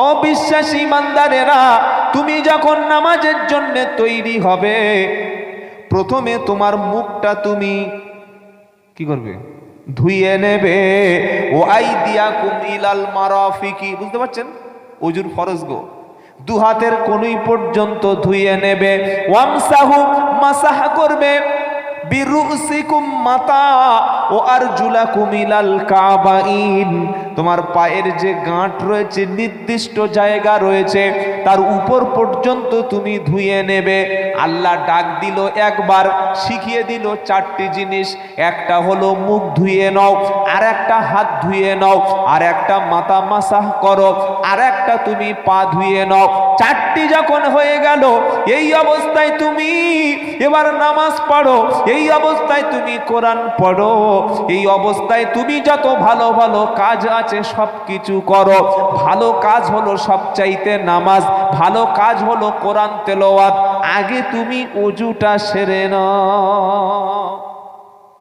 অবিশ্বাসী ইমানদারেরা, তুমি যখন নামাজের জন্য তৈরি হবে, প্রথমে তোমার মুখটা তুমি কি করবে? ধুইয়ে নেবে। ও আইদিয়াকুম ইলাল মারাফিকি, বুঝতে পারছেন? ওজুর ফরজ গো, দু হাতের কনুই পর্যন্ত ধুইয়ে নেবে। ওয়ামসাহু, মাসাহ করবে। বিরুসিকুম, মাথা। ও আরজুলাকুম ইলাল কাবাইন, তোমার পায়ের যে গাঁট রয়েছে, নির্দিষ্ট জায়গা রয়েছে, তার উপর পর্যন্ত তুমি ধুয়ে নেবে। আল্লাহ ডাক দিল, একবার শিখিয়ে দিল চারটি জিনিস। একটা হলো মুখ ধুয়ে নাও, আর একটা হাত ধুয়ে নাও, আর একটা মাথা মাসাহ করো, আর একটা তুমি পা ধুয়ে নাও। চারটি যখন হয়ে গেল, এই অবস্থায় তুমি এবার নামাজ পড়ো, এই অবস্থায় তুমি কোরআন পড়ো, এই অবস্থায় তুমি যত ভালো ভালো কাজ আছে সব কিছু করো। ভালো কাজ হলো সবচাইতে নামাজ, ভালো কাজ হলো কোরআন তেলাওয়াত। আগে তুমি ওযুটা সেরে নাও।